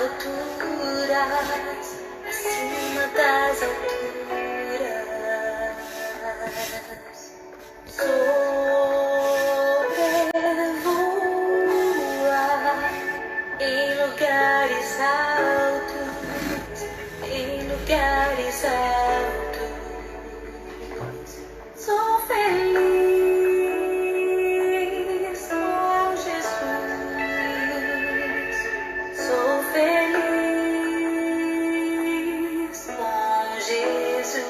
alturas, acima das alturas, sobrevoar em lugares altos, em lugares altos. Sou feliz com Jesus, sou feliz com Jesus.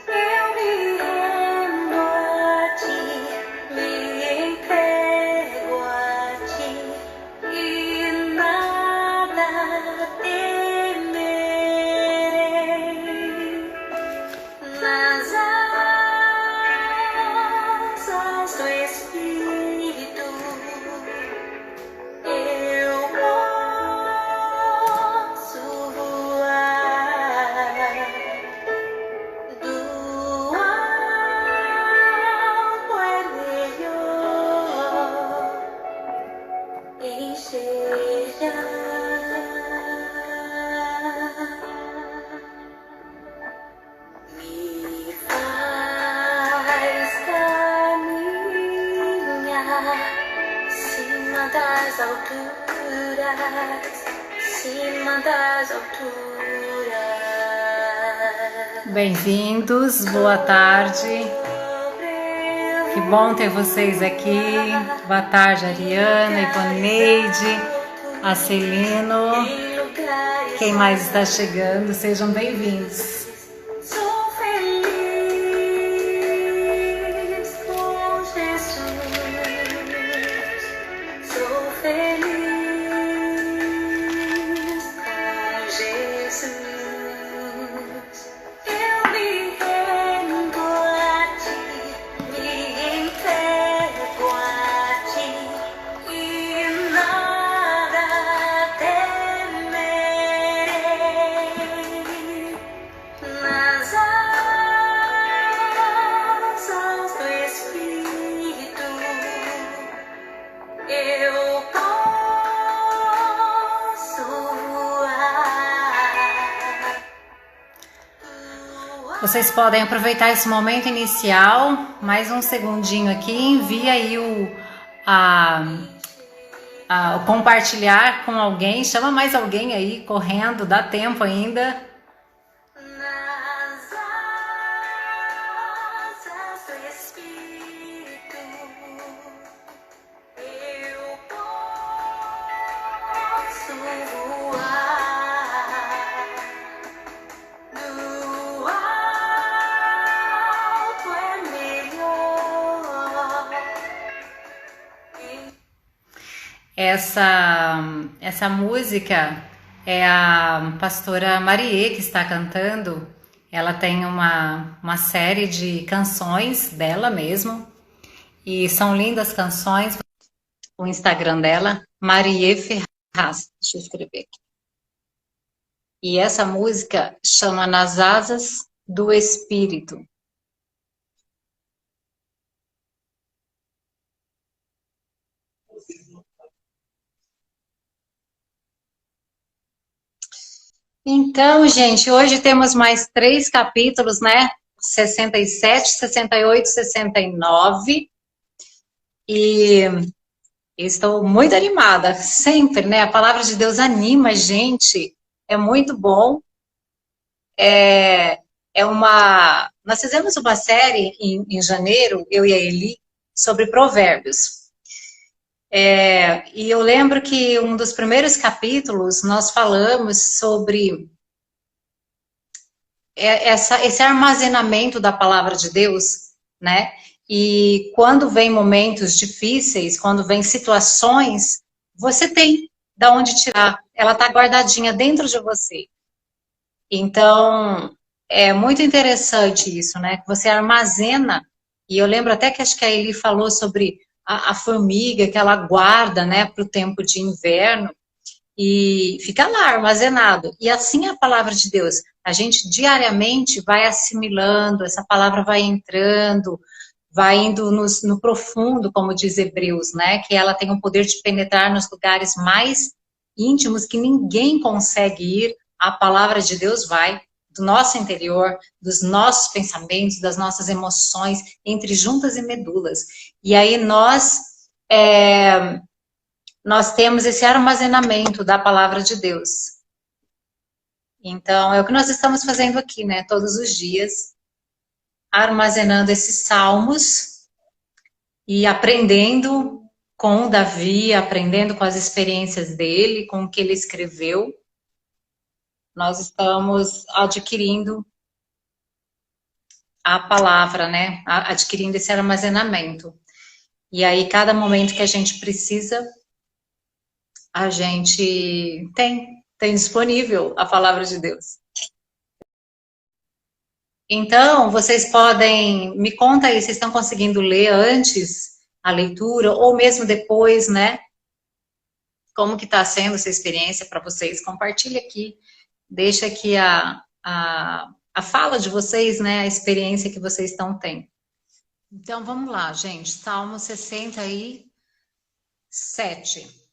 Eu me rendo a ti, me entrego a ti e nada temerei. Nas asas do Espírito eu posso voar do alto é melhor me faz caminhar acima das alturas, acima das alturas. Bem-vindos, boa tarde. Que bom ter vocês aqui. Boa tarde, Ariana, Ivaneide, a Celino. Quem mais está chegando, sejam bem-vindos. Sou feliz com Jesus, sou feliz com Jesus. Eu me rendo a ti, me entrego a ti e nada temerei. Nas asas do Espírito eu posso voar. Vocês podem aproveitar esse momento inicial, mais um segundinho aqui, envia aí o compartilhar com alguém, chama mais alguém aí, correndo, dá tempo ainda. Nas asas do Espírito eu posso voar do alto é melhor. Essa música é a pastora Marie que está cantando. Ela tem uma série de canções dela mesmo. E são lindas canções. O Instagram dela, Marie Ferraz. Deixa eu escrever aqui. E essa música chama Nas Asas do Espírito. Então, gente, hoje temos mais 3 capítulos, né? 67, 68, 69. E eu estou muito animada, sempre, né? A palavra de Deus anima a gente, é muito bom. Nós fizemos uma série em janeiro, eu e a Eli, sobre provérbios. E eu lembro que um dos primeiros capítulos nós falamos sobre esse armazenamento da palavra de Deus, né? E quando vem momentos difíceis, quando vem situações, você tem de onde tirar. Ela está guardadinha dentro de você. Então, é muito interessante isso, né? Que você armazena. E eu lembro até que acho que a Eli falou sobre a formiga que ela guarda, né, para o tempo de inverno. E fica lá armazenado. E assim é a palavra de Deus. A gente diariamente vai assimilando, essa palavra vai entrando, vai indo no profundo, como diz Hebreus, né? Que ela tem o poder de penetrar nos lugares mais íntimos que ninguém consegue ir, a palavra de Deus vai do nosso interior, dos nossos pensamentos, das nossas emoções, entre juntas e medulas. E aí nós temos esse armazenamento da palavra de Deus. Então, é o que nós estamos fazendo aqui, né? Todos os dias, armazenando esses salmos e aprendendo com Davi, aprendendo com as experiências dele, com o que ele escreveu. Nós estamos adquirindo a palavra, né? Adquirindo esse armazenamento. E aí, cada momento que a gente precisa, a gente tem disponível a palavra de Deus. Então, vocês podem, me conta aí, vocês estão conseguindo ler antes a leitura, ou mesmo depois, né? Como que está sendo essa experiência para vocês? Compartilha aqui, deixa aqui a fala de vocês, né? A experiência que vocês estão tendo. Então, vamos lá, gente. Salmo 67.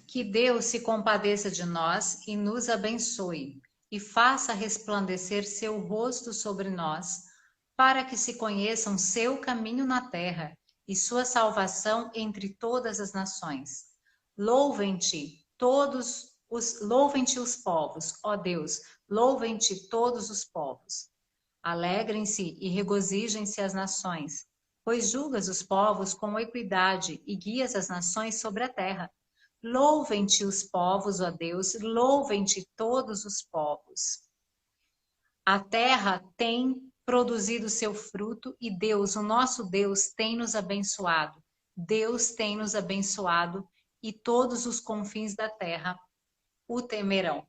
Que Deus se compadeça de nós e nos abençoe, e faça resplandecer seu rosto sobre nós, para que se conheçam seu caminho na terra e sua salvação entre todas as nações. Louvem-te os povos, ó Deus, louvem-te todos os povos. Alegrem-se e regozijem-se as nações, pois julgas os povos com equidade e guias as nações sobre a terra. Louvem-te os povos, ó Deus, louvem-te todos os povos. A terra tem produzido seu fruto e Deus, o nosso Deus, tem nos abençoado. Deus tem nos abençoado e todos os confins da terra o temerão.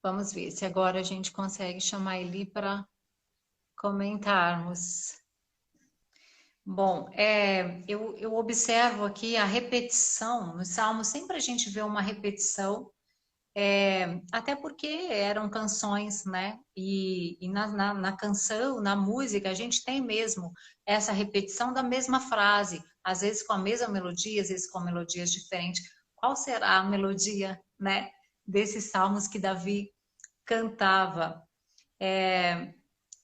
Vamos ver se agora a gente consegue chamar ele para comentarmos. Bom, eu observo aqui a repetição no Salmo, sempre a gente vê uma repetição, até porque eram canções, né? E na canção, na música, a gente tem mesmo essa repetição da mesma frase, às vezes com a mesma melodia, às vezes com melodias diferentes. Qual será a melodia, né, desses salmos que Davi cantava?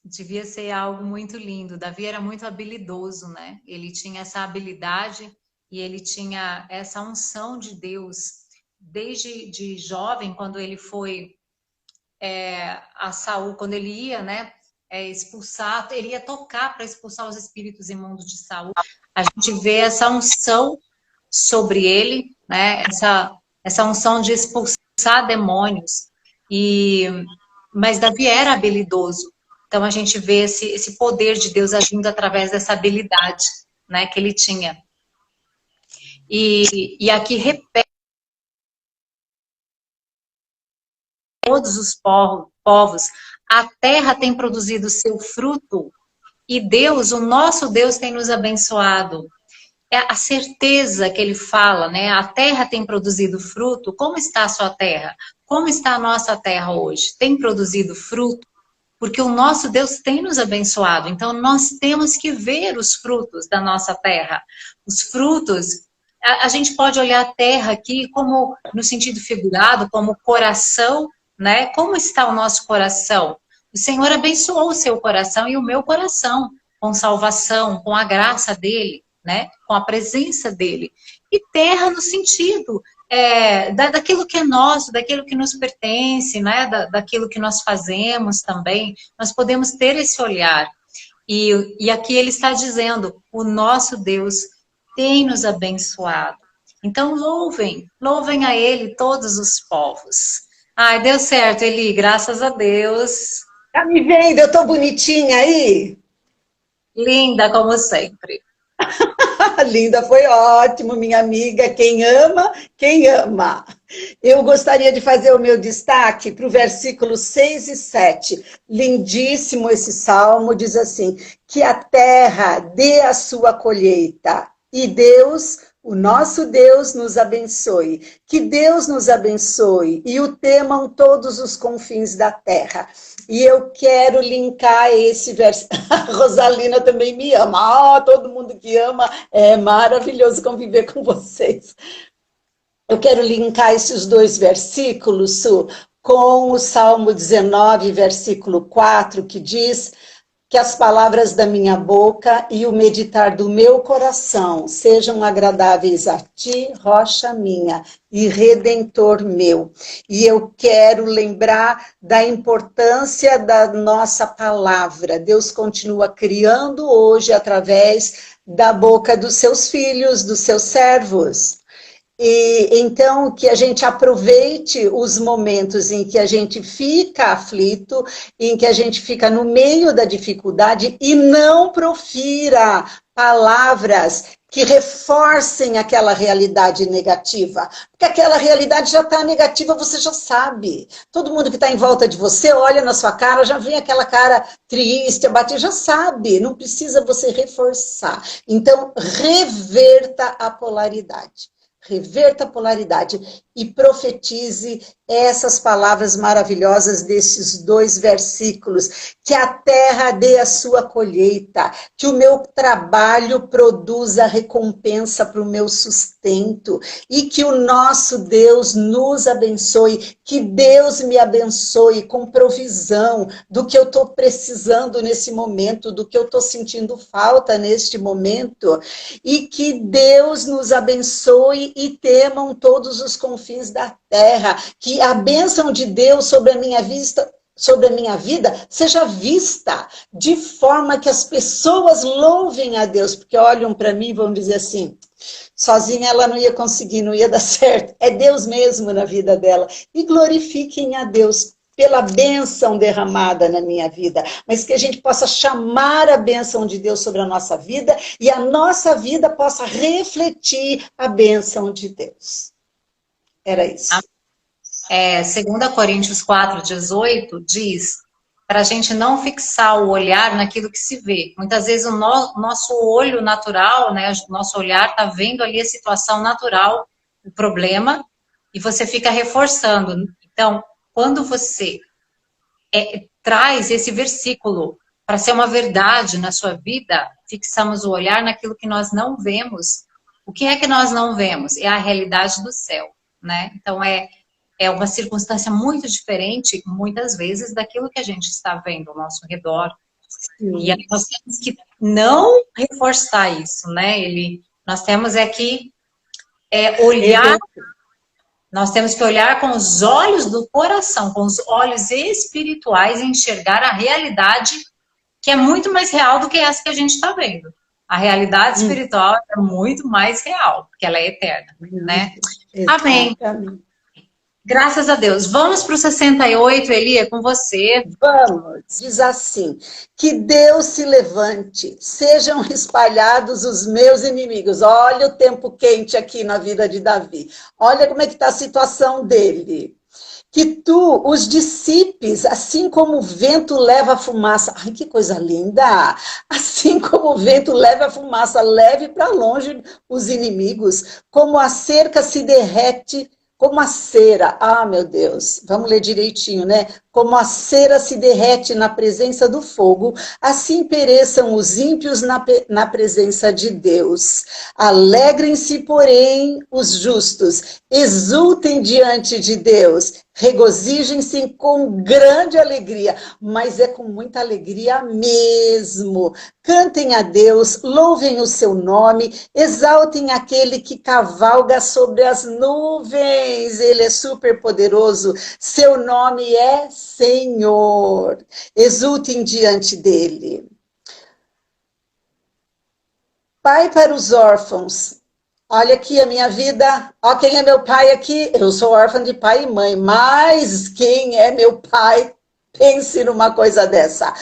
Devia ser algo muito lindo. Davi era muito habilidoso, né? Ele tinha essa habilidade e ele tinha essa unção de Deus. Desde de jovem, quando ele foi a Saul, quando ele ia, né, expulsar, ele ia tocar para expulsar os espíritos imundos de Saul. A gente vê essa unção sobre ele, né? Essa unção de expulsar demônios. Mas Davi era habilidoso. Então, a gente vê esse poder de Deus agindo através dessa habilidade, né, que ele tinha. E aqui repete todos os povos, a terra tem produzido seu fruto e Deus, o nosso Deus, tem nos abençoado. É a certeza que ele fala, né? A terra tem produzido fruto. Como está a sua terra? Como está a nossa terra hoje? Tem produzido fruto? Porque o nosso Deus tem nos abençoado. Então, nós temos que ver os frutos da nossa terra. Os frutos, a gente pode olhar a terra aqui como, no sentido figurado, como coração, né? Como está o nosso coração? O Senhor abençoou o seu coração e o meu coração, com salvação, com a graça dele, né? Com a presença dele. E terra no sentido daquilo que é nosso, daquilo que nos pertence, né? Daquilo que nós fazemos também, nós podemos ter esse olhar. E aqui ele está dizendo, o nosso Deus tem nos abençoado. Então louvem a ele todos os povos. Ai, deu certo, Eli, graças a Deus. Tá me vendo? Eu tô bonitinha aí? Linda, como sempre. Linda, foi ótimo, minha amiga. Quem ama, quem ama. Eu gostaria de fazer o meu destaque para o versículo 6 e 7. Lindíssimo esse salmo, diz assim, que a terra dê a sua colheita e Deus O nosso Deus nos abençoe. Que Deus nos abençoe e o temam todos os confins da terra. E eu quero linkar esse verso. A Rosalina também me ama. Oh, todo mundo que ama, é maravilhoso conviver com vocês. Eu quero linkar esses dois versículos, Su, com o Salmo 19, versículo 4, que diz que as palavras da minha boca e o meditar do meu coração sejam agradáveis a ti, rocha minha e redentor meu. E eu quero lembrar da importância da nossa palavra. Deus continua criando hoje através da boca dos seus filhos, dos seus servos. E então que a gente aproveite os momentos em que a gente fica aflito, em que a gente fica no meio da dificuldade e não profira palavras que reforcem aquela realidade negativa. Porque aquela realidade já está negativa, você já sabe. Todo mundo que está em volta de você olha na sua cara, já vê aquela cara triste, abatida, já sabe. Não precisa você reforçar. Então, reverta a polaridade. Reverta a polaridade e profetize essas palavras maravilhosas desses dois versículos. Que a terra dê a sua colheita, que o meu trabalho produza recompensa para o meu sustento e que o nosso Deus nos abençoe, que Deus me abençoe com provisão do que eu estou precisando nesse momento, do que eu estou sentindo falta neste momento e que Deus nos abençoe e temam todos os confins da terra, que a bênção de Deus sobre a minha vida seja vista de forma que as pessoas louvem a Deus, porque olham para mim e vão dizer assim, sozinha ela não ia conseguir, não ia dar certo, é Deus mesmo na vida dela, e glorifiquem a Deus pela bênção derramada na minha vida, mas que a gente possa chamar a bênção de Deus sobre a nossa vida e a nossa vida possa refletir a bênção de Deus. Era isso. 2 Coríntios 4:18 diz para a gente não fixar o olhar naquilo que se vê. Muitas vezes o nosso olho natural, né, o nosso olhar está vendo ali a situação natural, o problema, e você fica reforçando. Então, quando você traz esse versículo para ser uma verdade na sua vida, fixamos o olhar naquilo que nós não vemos. O que é que nós não vemos? É a realidade do céu, né? Então, é uma circunstância muito diferente, muitas vezes, daquilo que a gente está vendo ao nosso redor. Sim. E nós temos que não reforçar isso, né? Nós temos que olhar... Nós temos que olhar com os olhos do coração, com os olhos espirituais e enxergar a realidade que é muito mais real do que essa que a gente está vendo. A realidade espiritual é muito mais real, porque ela é eterna, né? Amém. Graças a Deus. Vamos para o 68, Eli, é com você. Vamos. Diz assim, que Deus se levante, sejam espalhados os meus inimigos. Olha o tempo quente aqui na vida de Davi. Olha como é que está a situação dele. Que tu os dissipes, assim como o vento leva a fumaça. Ai, que coisa linda! Assim como o vento leva a fumaça, leve para longe os inimigos, como a cerca se derrete, como a cera, meu Deus, vamos ler direitinho, né? Como a cera se derrete na presença do fogo, assim pereçam os ímpios na presença de Deus. Alegrem-se, porém, os justos, exultem diante de Deus, regozijem-se com grande alegria, mas é com muita alegria mesmo. Cantem a Deus, louvem o seu nome, exaltem aquele que cavalga sobre as nuvens, ele é super poderoso, seu nome é Senhor, exultem diante dele. Pai para os órfãos, olha aqui a minha vida, ó quem é meu pai aqui, eu sou órfã de pai e mãe, mas quem é meu pai? Pense numa coisa dessa.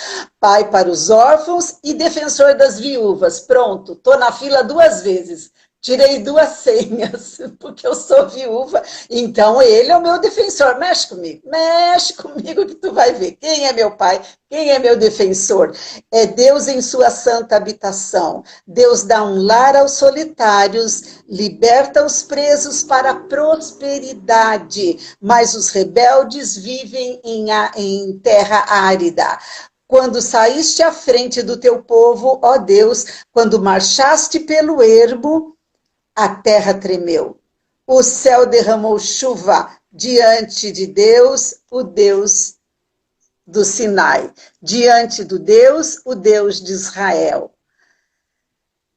Pai para os órfãos e defensor das viúvas, pronto, tô na fila 2 vezes. Tirei 2 senhas, porque eu sou viúva. Então, ele é o meu defensor. Mexe comigo que tu vai ver. Quem é meu pai? Quem é meu defensor? É Deus em sua santa habitação. Deus dá um lar aos solitários, liberta os presos para a prosperidade, mas os rebeldes vivem em terra árida. Quando saíste à frente do teu povo, ó Deus, quando marchaste pelo ermo, a terra tremeu. O céu derramou chuva diante de Deus, o Deus do Sinai. Diante do Deus, o Deus de Israel.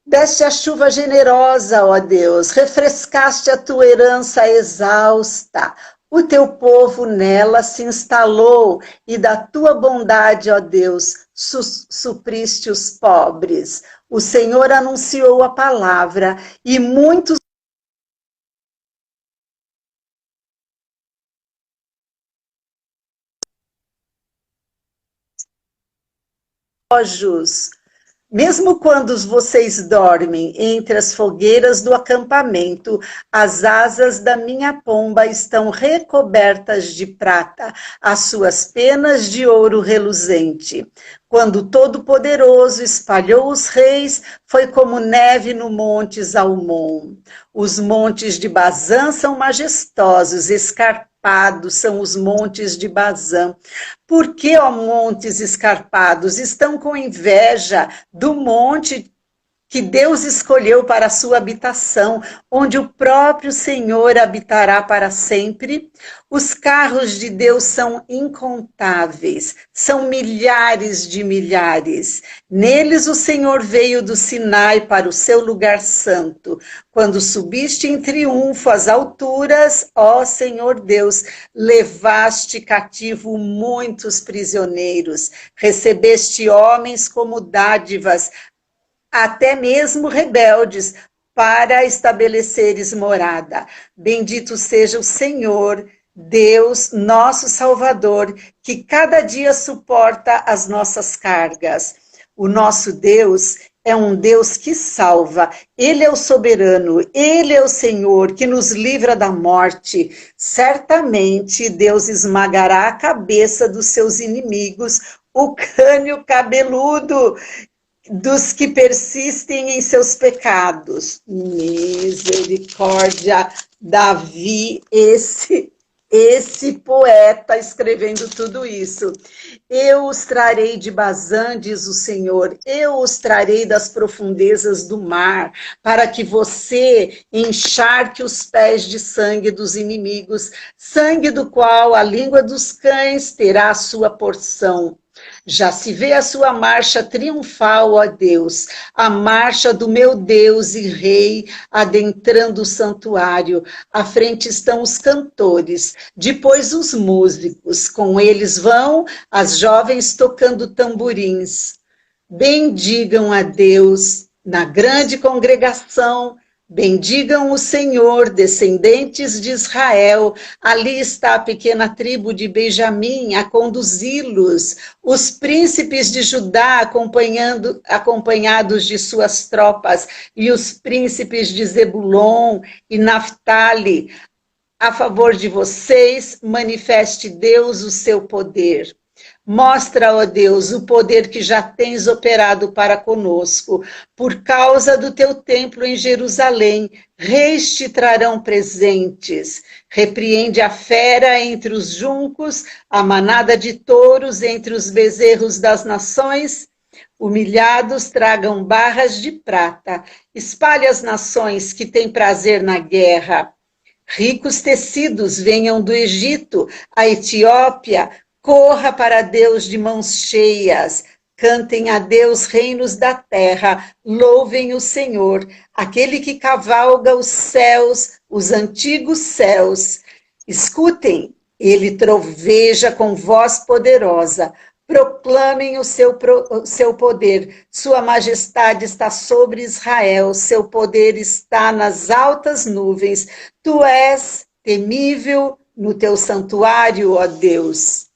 Deste a chuva generosa, ó Deus, refrescaste a tua herança exausta. O teu povo nela se instalou e da tua bondade, ó Deus, supriste os pobres. O Senhor anunciou a palavra e muitos relógios. Mesmo quando vocês dormem entre as fogueiras do acampamento, as asas da minha pomba estão recobertas de prata, as suas penas de ouro reluzente. Quando o Todo-Poderoso espalhou os reis, foi como neve no monte Zalmon. Os montes de Bazã são majestosos, escarpados são os montes de Bazã. Por que, ó montes escarpados, estão com inveja do monte que Deus escolheu para a sua habitação, onde o próprio Senhor habitará para sempre? Os carros de Deus são incontáveis, são milhares de milhares. Neles o Senhor veio do Sinai para o seu lugar santo. Quando subiste em triunfo às alturas, ó Senhor Deus, levaste cativo muitos prisioneiros, recebeste homens como dádivas, até mesmo rebeldes, para estabeleceres morada. Bendito seja o Senhor, Deus, nosso Salvador, que cada dia suporta as nossas cargas. O nosso Deus é um Deus que salva. Ele é o soberano, Ele é o Senhor que nos livra da morte. Certamente Deus esmagará a cabeça dos seus inimigos, o crânio cabeludo dos que persistem em seus pecados. Misericórdia, Davi, esse poeta escrevendo tudo isso. Eu os trarei de Bazã, diz o Senhor, eu os trarei das profundezas do mar, para que você encharque os pés de sangue dos inimigos, sangue do qual a língua dos cães terá a sua porção. Já se vê a sua marcha triunfal, ó Deus, a marcha do meu Deus e Rei, adentrando o santuário. À frente estão os cantores, depois os músicos, com eles vão as jovens tocando tamborins. Bendigam a Deus na grande congregação, bendigam o Senhor, descendentes de Israel. Ali está a pequena tribo de Benjamim a conduzi-los, os príncipes de Judá acompanhados de suas tropas, e os príncipes de Zebulon e Naftali. A favor de vocês, manifeste Deus o seu poder. Mostra, ó Deus, o poder que já tens operado para conosco. Por causa do teu templo em Jerusalém, reis te trarão presentes. Repreende a fera entre os juncos, a manada de touros entre os bezerros das nações. Humilhados tragam barras de prata. Espalhe as nações que têm prazer na guerra. Ricos tecidos venham do Egito, a Etiópia. Corra para Deus de mãos cheias, cantem a Deus reinos da terra, louvem o Senhor, aquele que cavalga os céus, os antigos céus. Escutem, ele troveja com voz poderosa, proclamem o seu poder, sua majestade está sobre Israel, seu poder está nas altas nuvens, tu és temível no teu santuário, ó Deus.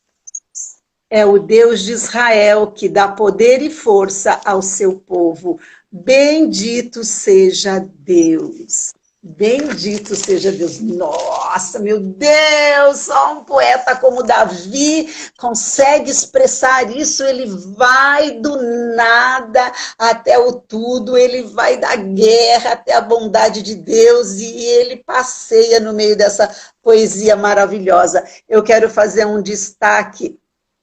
É o Deus de Israel que dá poder e força ao seu povo. Bendito seja Deus. Bendito seja Deus. Nossa, meu Deus, só um poeta como Davi consegue expressar isso. Ele vai do nada até o tudo, ele vai da guerra até a bondade de Deus e ele passeia no meio dessa poesia maravilhosa. Eu quero fazer um destaque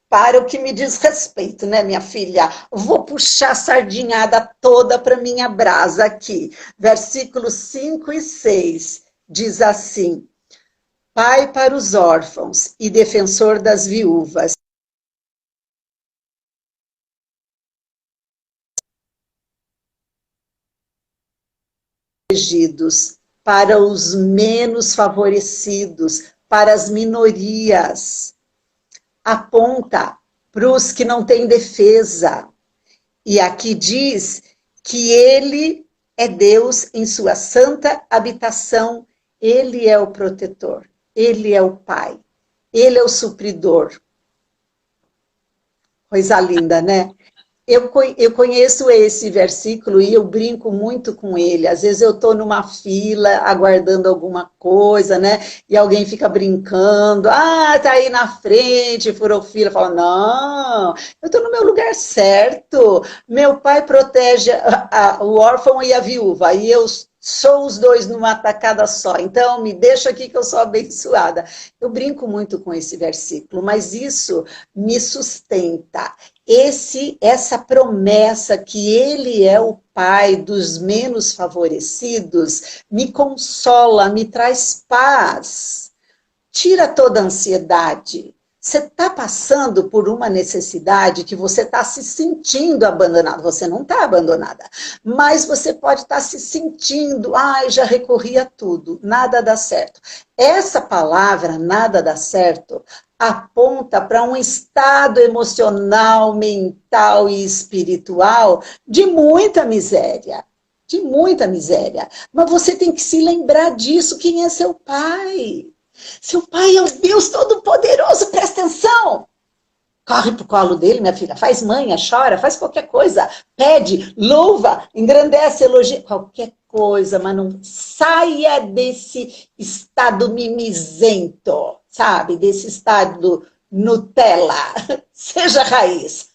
para o que me diz respeito, né, minha filha? Vou puxar a sardinhada toda para minha brasa aqui. Versículos 5 e 6 diz assim: Pai para os órfãos e defensor das viúvas. Para os menos favorecidos, para as minorias. Aponta para os que não têm defesa. E aqui diz que ele é Deus em sua santa habitação, ele é o protetor, ele é o Pai, ele é o supridor. Coisa linda, né? Eu conheço esse versículo e eu brinco muito com ele. Às vezes eu estou numa fila aguardando alguma coisa, né? E alguém fica brincando. Ah, tá aí na frente, furou fila. Fala, não, eu estou no meu lugar certo. Meu pai protege o órfão e a viúva. E eu sou os dois numa tacada só. Então, me deixa aqui que eu sou abençoada. Eu brinco muito com esse versículo, mas isso me sustenta. Essa promessa que ele é o Pai dos menos favorecidos, me consola, me traz paz, tira toda a ansiedade. Você está passando por uma necessidade que você está se sentindo abandonado. Você não está abandonada, mas você pode estar se sentindo, já recorri a tudo, nada dá certo. Essa palavra, nada dá certo, aponta para um estado emocional, mental e espiritual de muita miséria. De muita miséria. Mas você tem que se lembrar disso. Quem é seu pai? Seu pai é o Deus Todo-Poderoso, presta atenção. Corre pro colo dele, minha filha, faz manha, chora, faz qualquer coisa, pede, louva, engrandece, elogia, qualquer coisa, mas não saia desse estado mimizento, sabe? Desse estado Nutella, seja raiz.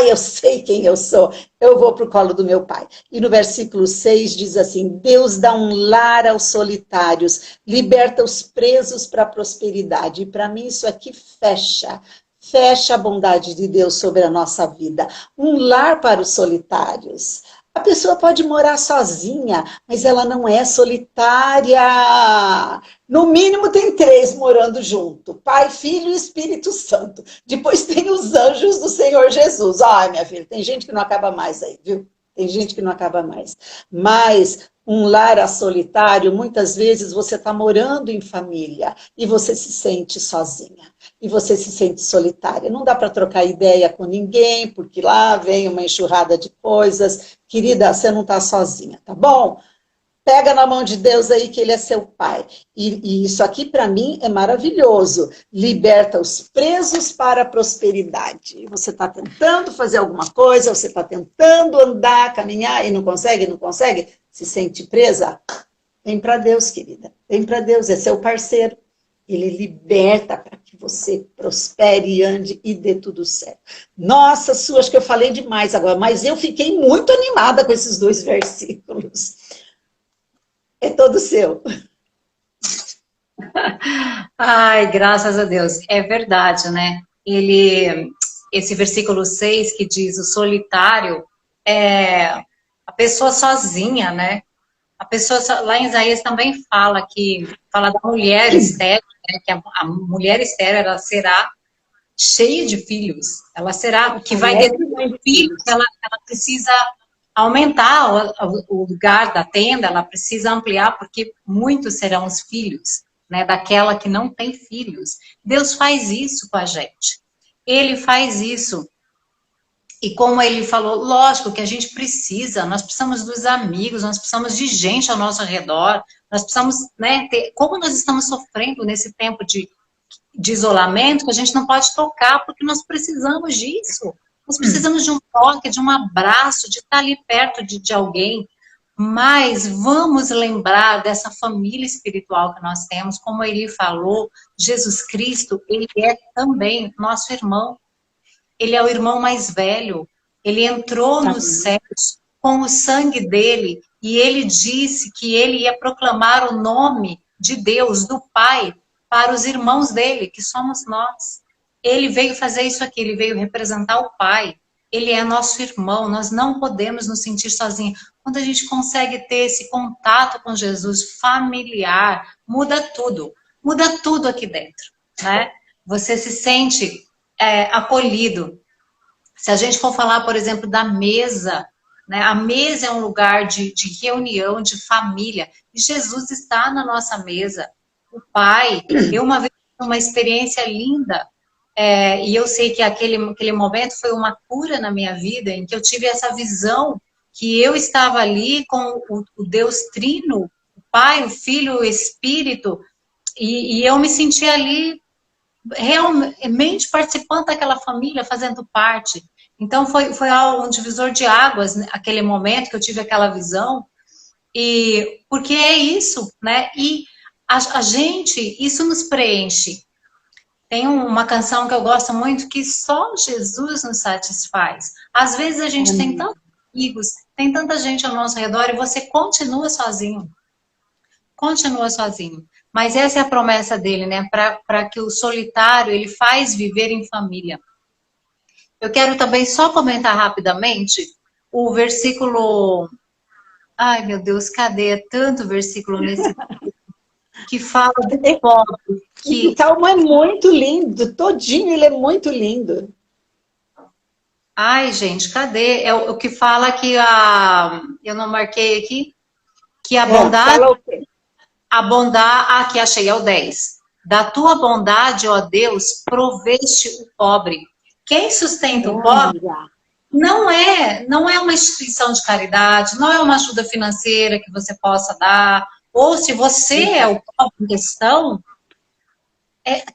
Eu sei quem eu sou, eu vou para o colo do meu pai. E no versículo 6 diz assim, Deus dá um lar aos solitários, liberta os presos para a prosperidade. E para mim isso aqui fecha a bondade de Deus sobre a nossa vida. Um lar para os solitários. A pessoa pode morar sozinha, mas ela não é solitária. No mínimo tem 3 morando junto. Pai, Filho e Espírito Santo. Depois tem os anjos do Senhor Jesus. Minha filha, tem gente que não acaba mais aí, viu? Tem gente que não acaba mais. Mas um lar solitário, muitas vezes você está morando em família e você se sente sozinha. E você se sente solitária. Não dá para trocar ideia com ninguém, porque lá vem uma enxurrada de coisas. Querida, você não está sozinha, tá bom? Pega na mão de Deus aí que ele é seu pai. E isso aqui para mim é maravilhoso. Liberta os presos para a prosperidade. Você está tentando fazer alguma coisa, você está tentando andar, caminhar e não consegue, se sente presa? Vem para Deus, querida. Vem para Deus, é seu parceiro. Ele liberta para que você prospere e ande e dê tudo certo. Nossa, acho que eu falei demais agora, mas eu fiquei muito animada com esses 2 versículos. É todo seu. Ai, graças a Deus. É verdade, né? Esse versículo 6 que diz o solitário é a pessoa sozinha, né? A pessoa, lá em Isaías também fala da mulher estéril, né? Que a mulher estéril, ela será cheia de filhos. Ela será, o que vai ter filhos, ela precisa aumentar o lugar da tenda, ela precisa ampliar, porque muitos serão os filhos, né, daquela que não tem filhos. Deus faz isso com a gente. Ele faz isso. E como ele falou, lógico que a gente nós precisamos dos amigos, nós precisamos de gente ao nosso redor, nós precisamos, né, como nós estamos sofrendo nesse tempo de isolamento que a gente não pode tocar, porque nós precisamos disso. Nós precisamos de um toque, de um abraço, de estar ali perto de alguém. Mas vamos lembrar dessa família espiritual que nós temos. Como ele falou, Jesus Cristo, ele é também nosso irmão. Ele é o irmão mais velho. Ele entrou nos céus com o sangue dele e ele disse que ele ia proclamar o nome de Deus, do Pai, para os irmãos dele, que somos nós. Ele veio fazer isso aqui, ele veio representar o Pai. Ele é nosso irmão, nós não podemos nos sentir sozinhos. Quando a gente consegue ter esse contato com Jesus familiar, muda tudo aqui dentro, né? Você se sente acolhido. Se a gente for falar, por exemplo, da mesa, né? A mesa é um lugar de reunião, de família, e Jesus está na nossa mesa. O Pai, eu uma vez tive uma experiência linda, e eu sei que aquele momento foi uma cura na minha vida, em que eu tive essa visão que eu estava ali com o Deus Trino, o Pai, o Filho, o Espírito, e eu me senti ali realmente participando daquela família, fazendo parte. Então foi um divisor de águas, né, aquele momento que eu tive aquela visão, e porque é isso, né? E a gente, isso nos preenche. Tem uma canção que eu gosto muito, que só Jesus nos satisfaz. Às vezes a gente tem tantos amigos, tem tanta gente ao nosso redor e você continua sozinho. Continua sozinho. Mas essa é a promessa dele, né? Para que o solitário, ele faz viver em família. Eu quero também só comentar rapidamente o versículo... Ai, meu Deus, cadê? É tanto versículo nesse... que fala do pobre. O Salmo é muito lindo, todinho ele é muito lindo. Ai, gente, cadê? É o que fala que eu não marquei aqui, que a bondade... Fala o quê? A bondade... Aqui achei, é o 10. Da tua bondade, ó Deus, proveste o pobre. Quem sustenta o pobre não é uma instituição de caridade, não é uma ajuda financeira que você possa dar, ou se você é o pobre em questão,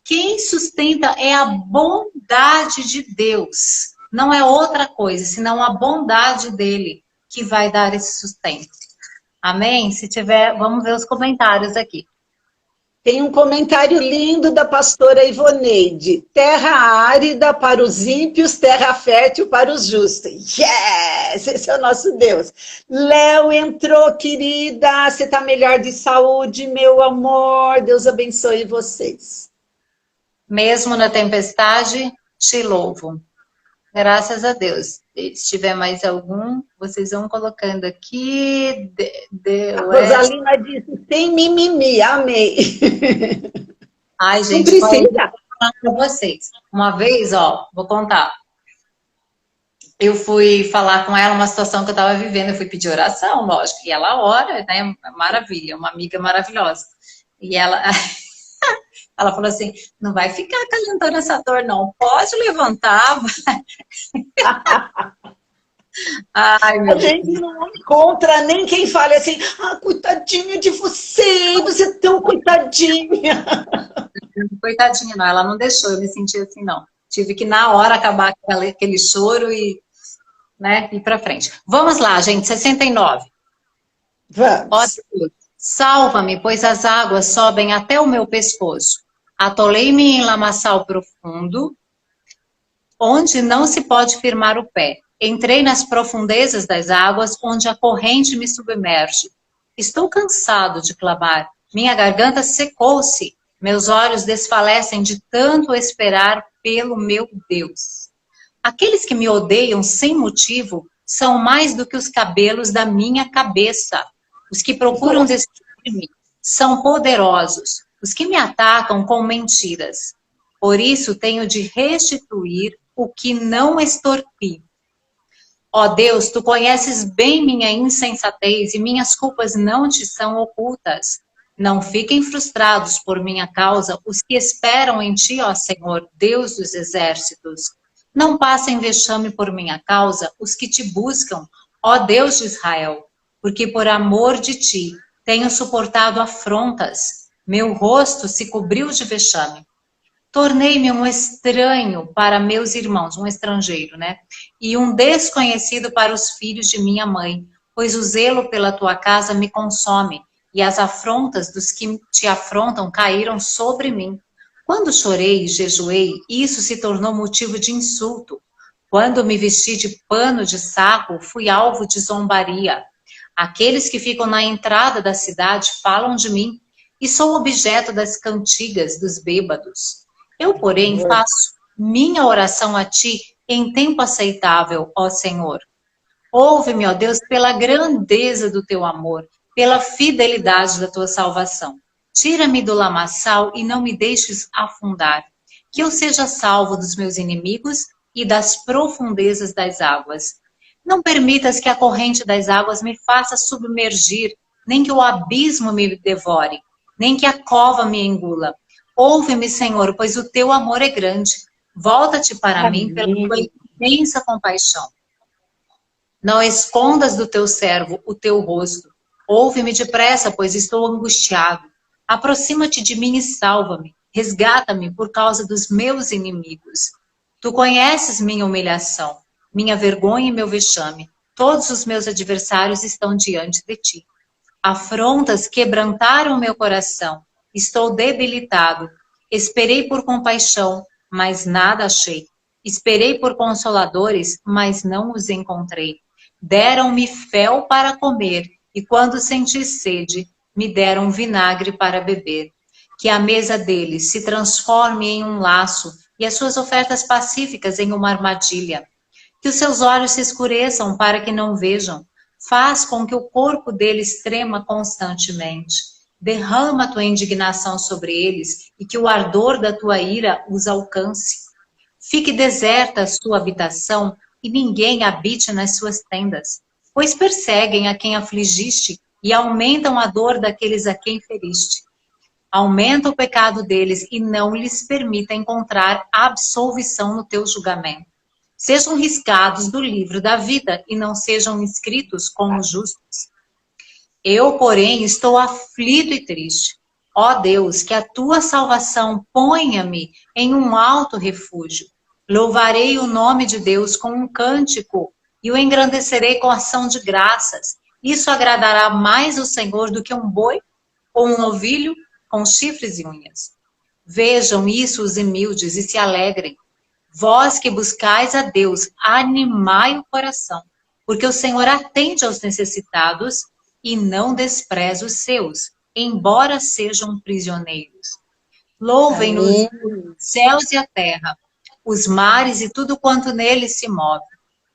quem sustenta é a bondade de Deus. Não é outra coisa, senão a bondade dele que vai dar esse sustento. Amém? Se tiver, vamos ver os comentários aqui. Tem um comentário lindo da pastora Ivoneide. Terra árida para os ímpios, terra fértil para os justos. Yes! Esse é o nosso Deus. Léo entrou, querida. Você está melhor de saúde, meu amor. Deus abençoe vocês. Mesmo na tempestade, te louvo. Graças a Deus. Se tiver mais algum, vocês vão colocando aqui. A Rosalina disse, sem mimimi, amei. Ai, gente, vou falar para vocês. Uma vez, ó, vou contar. Eu fui falar com ela uma situação que eu estava vivendo. Eu fui pedir oração, lógico. E ela ora, né? Maravilha, uma amiga maravilhosa. E ela... Ela falou assim, não vai ficar acalentando essa dor, não. Pode levantar. Ai, meu Deus. A gente não encontra nem quem fale assim, coitadinha de você, você é tão coitadinha. Coitadinha, não. Ela não deixou eu me sentir assim, não. Tive que, na hora, acabar aquele choro e, né, ir pra frente. Vamos lá, gente, 69. Vamos. Ó, salva-me, pois as águas sobem até o meu pescoço. Atolei-me em lamaçal profundo, onde não se pode firmar o pé. Entrei nas profundezas das águas, onde a corrente me submerge. Estou cansado de clamar. Minha garganta secou-se. Meus olhos desfalecem de tanto esperar pelo meu Deus. Aqueles que me odeiam sem motivo são mais do que os cabelos da minha cabeça. Os que procuram destruir-me são poderosos. Os que me atacam com mentiras. Por isso tenho de restituir o que não extorqui. Ó Deus, tu conheces bem minha insensatez e minhas culpas não te são ocultas. Não fiquem frustrados por minha causa os que esperam em ti, ó Senhor, Deus dos exércitos. Não passem vexame por minha causa os que te buscam, ó Deus de Israel, porque por amor de ti tenho suportado afrontas. Meu rosto se cobriu de vexame. Tornei-me um estranho para meus irmãos, um estrangeiro, né? E um desconhecido para os filhos de minha mãe, pois o zelo pela tua casa me consome, e as afrontas dos que te afrontam caíram sobre mim. Quando chorei e jejuei, isso se tornou motivo de insulto. Quando me vesti de pano de saco, fui alvo de zombaria. Aqueles que ficam na entrada da cidade falam de mim, e sou objeto das cantigas dos bêbados. Eu, porém, faço minha oração a ti em tempo aceitável, ó Senhor. Ouve-me, ó Deus, pela grandeza do teu amor, pela fidelidade da tua salvação. Tira-me do lamaçal e não me deixes afundar. Que eu seja salvo dos meus inimigos e das profundezas das águas. Não permitas que a corrente das águas me faça submergir, nem que o abismo me devore, nem que a cova me engula. Ouve-me, Senhor, pois o teu amor é grande. Volta-te para mim pela tua imensa compaixão. Não escondas do teu servo o teu rosto. Ouve-me depressa, pois estou angustiado. Aproxima-te de mim e salva-me. Resgata-me por causa dos meus inimigos. Tu conheces minha humilhação, minha vergonha e meu vexame. Todos os meus adversários estão diante de ti. Afrontas quebrantaram meu coração. Estou debilitado. Esperei por compaixão, mas nada achei. Esperei por consoladores, mas não os encontrei. Deram-me fel para comer, e quando senti sede, me deram vinagre para beber. Que a mesa deles se transforme em um laço, e as suas ofertas pacíficas em uma armadilha. Que os seus olhos se escureçam para que não vejam. Faz com que o corpo deles trema constantemente. Derrama a tua indignação sobre eles e que o ardor da tua ira os alcance. Fique deserta a sua habitação e ninguém habite nas suas tendas, pois perseguem a quem afligiste e aumentam a dor daqueles a quem feriste. Aumenta o pecado deles e não lhes permita encontrar absolvição no teu julgamento. Sejam riscados do livro da vida e não sejam inscritos como justos. Eu, porém, estou aflito e triste. Ó Deus, que a tua salvação ponha-me em um alto refúgio. Louvarei o nome de Deus com um cântico e o engrandecerei com ação de graças. Isso agradará mais o Senhor do que um boi ou um novilho com chifres e unhas. Vejam isso os humildes e se alegrem. Vós que buscais a Deus, animai o coração, porque o Senhor atende aos necessitados e não despreza os seus, embora sejam prisioneiros. Louvem-nos os céus e a terra, os mares e tudo quanto neles se move,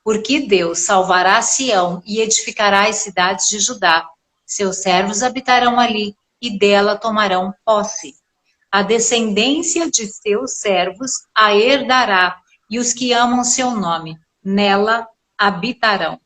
porque Deus salvará Sião e edificará as cidades de Judá. Seus servos habitarão ali e dela tomarão posse. A descendência de seus servos a herdará, e os que amam seu nome, nela habitarão.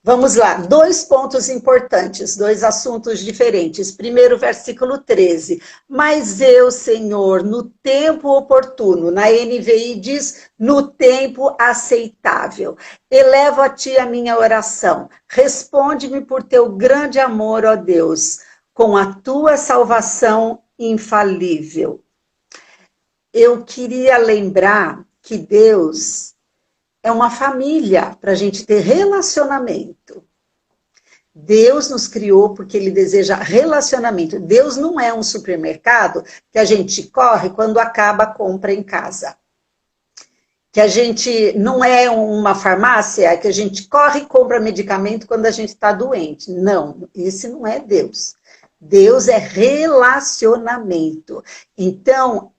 Vamos lá, 2 pontos importantes, 2 assuntos diferentes. Primeiro, versículo 13. Mas eu, Senhor, no tempo oportuno, na NVI diz, no tempo aceitável. Elevo a ti a minha oração. Responde-me por teu grande amor, ó Deus, com a tua salvação infalível. Eu queria lembrar que Deus é uma família para a gente ter relacionamento. Deus nos criou porque Ele deseja relacionamento. Deus não é um supermercado que a gente corre quando acaba a compra em casa. Que a gente não é uma farmácia que a gente corre e compra medicamento quando a gente está doente. Não, esse não é Deus. Deus é relacionamento. Então,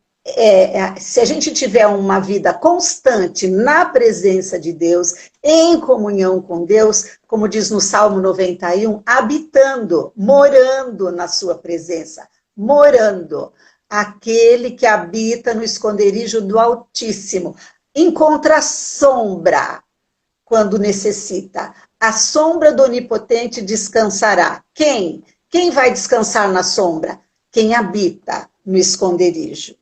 se a gente tiver uma vida constante na presença de Deus, em comunhão com Deus, como diz no Salmo 91, habitando, morando na sua presença, morando, aquele que habita no esconderijo do Altíssimo, encontra sombra quando necessita, a sombra do Onipotente descansará. Quem? Quem vai descansar na sombra? Quem habita no esconderijo.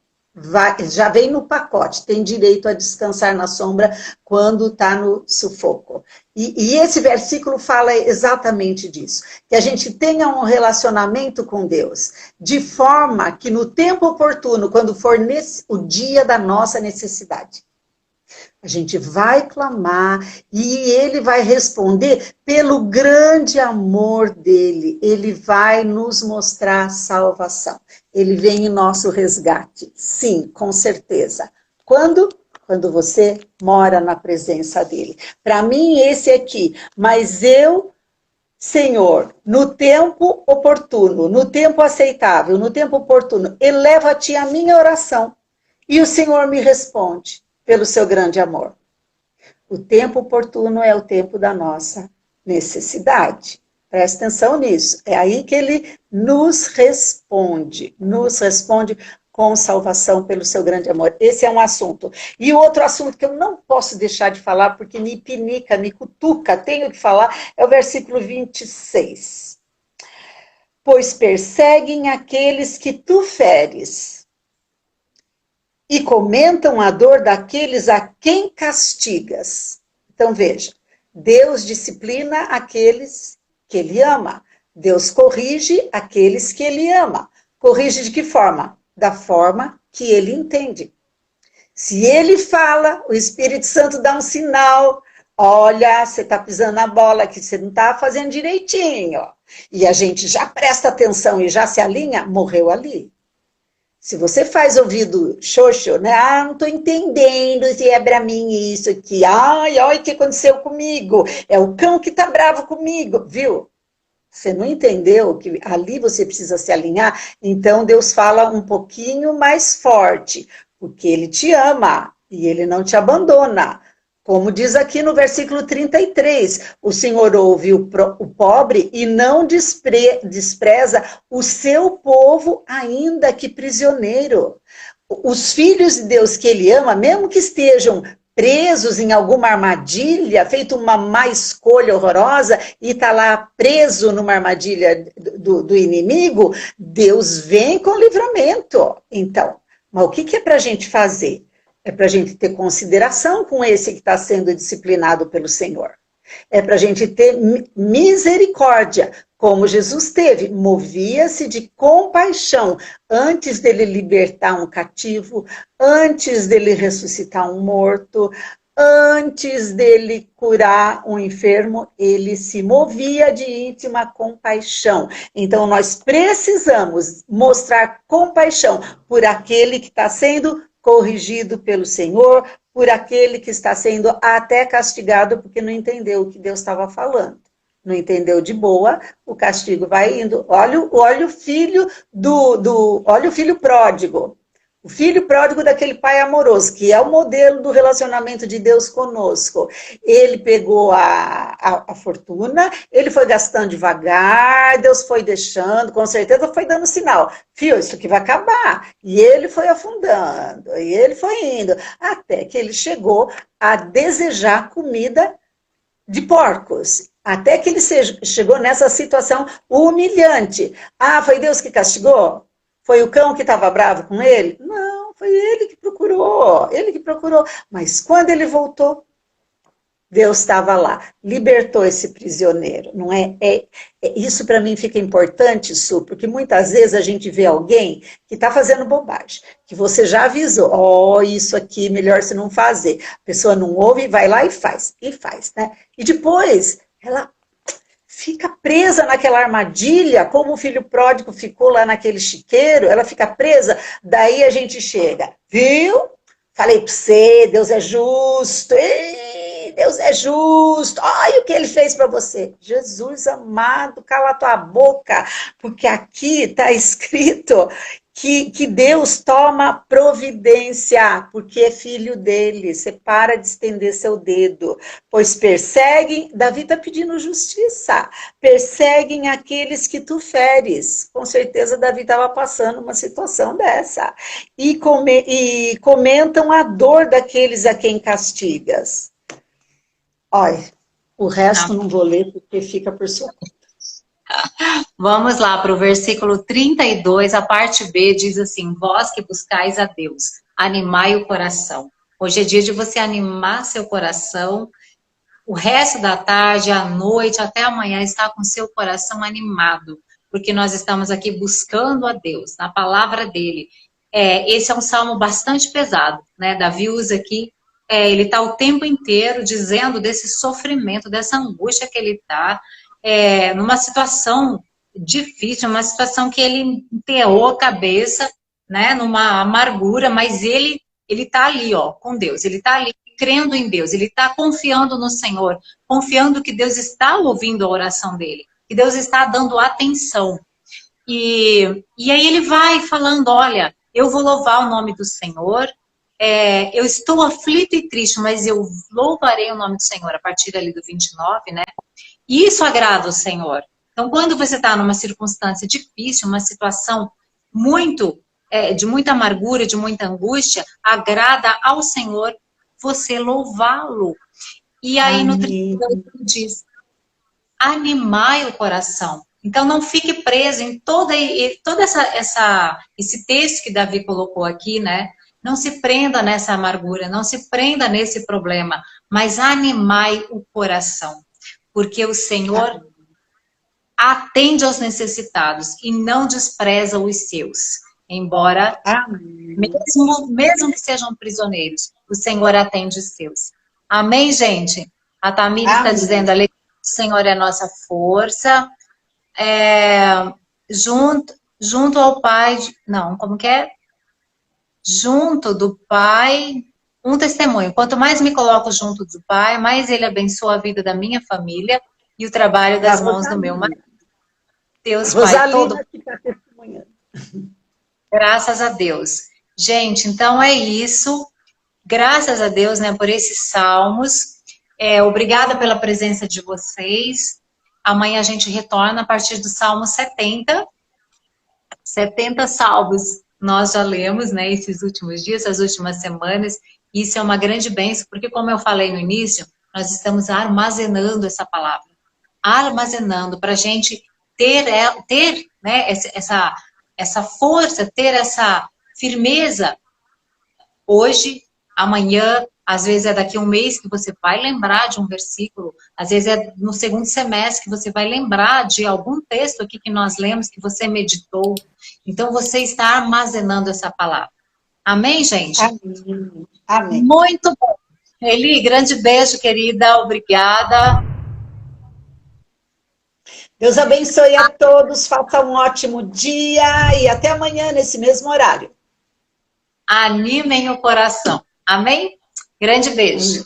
Já vem no pacote, tem direito a descansar na sombra quando está no sufoco. E esse versículo fala exatamente disso, que a gente tenha um relacionamento com Deus, de forma que no tempo oportuno, quando for o dia da nossa necessidade, a gente vai clamar e ele vai responder pelo grande amor dele. Ele vai nos mostrar salvação. Ele vem em nosso resgate. Sim, com certeza. Quando? Quando você mora na presença dele. Para mim, esse aqui. Mas eu, Senhor, no tempo oportuno, no tempo aceitável, no tempo oportuno, elevo a ti a minha oração. E o Senhor me responde pelo seu grande amor. O tempo oportuno é o tempo da nossa necessidade. Presta atenção nisso. É aí que ele nos responde com salvação pelo seu grande amor. Esse é um assunto. E o outro assunto que eu não posso deixar de falar, porque me pinica, me cutuca, tenho que falar, é o versículo 26. Pois perseguem aqueles que tu feres, e comentam a dor daqueles a quem castigas. Então veja, Deus disciplina aqueles que ele ama. Deus corrige aqueles que ele ama. Corrige de que forma? Da forma que ele entende. Se ele fala, o Espírito Santo dá um sinal. Olha, você está pisando na bola aqui, você não está fazendo direitinho. E a gente já presta atenção e já se alinha, morreu ali. Se você faz ouvido xoxo, né? Ah, não estou entendendo se é para mim isso aqui. Ai, olha o que aconteceu comigo. É o cão que está bravo comigo, viu? Você não entendeu que ali você precisa se alinhar? Então Deus fala um pouquinho mais forte, porque Ele te ama e Ele não te abandona. Como diz aqui no versículo 33, o Senhor ouve o pobre e não despreza o seu povo, ainda que prisioneiro. Os filhos de Deus que ele ama, mesmo que estejam presos em alguma armadilha, feito uma má escolha horrorosa e está lá preso numa armadilha do inimigo, Deus vem com livramento. Então, mas o que é para a gente fazer? É para a gente ter consideração com esse que está sendo disciplinado pelo Senhor. É para a gente ter misericórdia, como Jesus teve. Movia-se de compaixão antes dele libertar um cativo, antes dele ressuscitar um morto, antes dele curar um enfermo, ele se movia de íntima compaixão. Então, nós precisamos mostrar compaixão por aquele que está sendo corrigido pelo Senhor, por aquele que está sendo até castigado porque não entendeu o que Deus estava falando. Não entendeu de boa, o castigo vai indo. Olha o filho olha o filho pródigo. O filho pródigo daquele pai amoroso, que é o modelo do relacionamento de Deus conosco. Ele pegou a fortuna, ele foi gastando devagar, Deus foi deixando, com certeza foi dando sinal. Fio, isso aqui vai acabar. E ele foi afundando, e ele foi indo, até que ele chegou a desejar comida de porcos. Até que ele chegou nessa situação humilhante. Ah, foi Deus que castigou? Foi o cão que estava bravo com ele? Não, foi ele que procurou, Mas quando ele voltou, Deus estava lá, libertou esse prisioneiro, não é? Isso para mim fica importante, Su, porque muitas vezes a gente vê alguém que está fazendo bobagem, que você já avisou, isso aqui melhor você não fazer. A pessoa não ouve, vai lá e faz, né? E depois, ela fica presa naquela armadilha, como o filho pródigo ficou lá naquele chiqueiro, ela fica presa, daí a gente chega, viu? Falei para você, Deus é justo, ei, Deus é justo, olha o que ele fez para você. Jesus amado, cala tua boca, porque aqui está escrito que Deus toma providência, porque é filho dele. Você para de estender seu dedo. Pois perseguem, Davi está pedindo justiça, perseguem aqueles que tu feres. Com certeza Davi estava passando uma situação dessa. E comentam a dor daqueles a quem castigas. Olha, o resto não vou ler porque fica por sua conta. Vamos lá para o versículo 32, a parte B diz assim: vós que buscais a Deus, animai o coração. Hoje é dia de você animar seu coração o resto da tarde, à noite, até amanhã, estar com seu coração animado, porque nós estamos aqui buscando a Deus, na palavra dele. Esse é um salmo bastante pesado, né? Davi usa aqui, ele está o tempo inteiro dizendo desse sofrimento, dessa angústia que ele está, numa situação difícil, uma situação que ele enterrou a cabeça, né? Numa amargura, mas ele está ali, ó, com Deus, ele está ali crendo em Deus, ele está confiando no Senhor, confiando que Deus está ouvindo a oração dele, que Deus está dando atenção. E aí ele vai falando, olha, eu vou louvar o nome do Senhor, eu estou aflito e triste, mas eu louvarei o nome do Senhor, a partir ali do 29, né? E isso agrada o Senhor. Então, quando você está numa circunstância difícil, uma situação de muita amargura, de muita angústia, agrada ao Senhor você louvá-lo. E aí no 32 diz, animai o coração. Então não fique preso em todo esse texto que Davi colocou aqui, né? Não se prenda nessa amargura, não se prenda nesse problema, mas animai o coração. Porque o Senhor atende aos necessitados e não despreza os seus. Embora, mesmo que sejam prisioneiros, o Senhor atende os seus. Amém, gente? A Tamires está dizendo, o Senhor é a nossa força. Junto ao Pai... Não, como que é? Junto do Pai... Um testemunho. Quanto mais me coloco junto do Pai, mais Ele abençoa a vida da minha família e o trabalho das mãos do meu marido. Deus Pai todo... Graças a Deus. Gente, então é isso. Graças a Deus, né, por esses salmos. Obrigada pela presença de vocês. Amanhã a gente retorna a partir do Salmo 70. 70 salmos nós já lemos, né, esses últimos dias, essas últimas semanas. Isso é uma grande bênção, porque como eu falei no início, nós estamos armazenando essa palavra. Armazenando para a gente ter né, essa força, ter essa firmeza hoje, amanhã, às vezes é daqui a um mês que você vai lembrar de um versículo, às vezes é no segundo semestre que você vai lembrar de algum texto aqui que nós lemos, que você meditou. Então, você está armazenando essa palavra. Amém, gente? Amém. Amém. Muito bom. Eli, grande beijo, querida. Obrigada. Deus abençoe a todos, faça um ótimo dia e até amanhã nesse mesmo horário. Animem o coração. Amém? Grande beijo.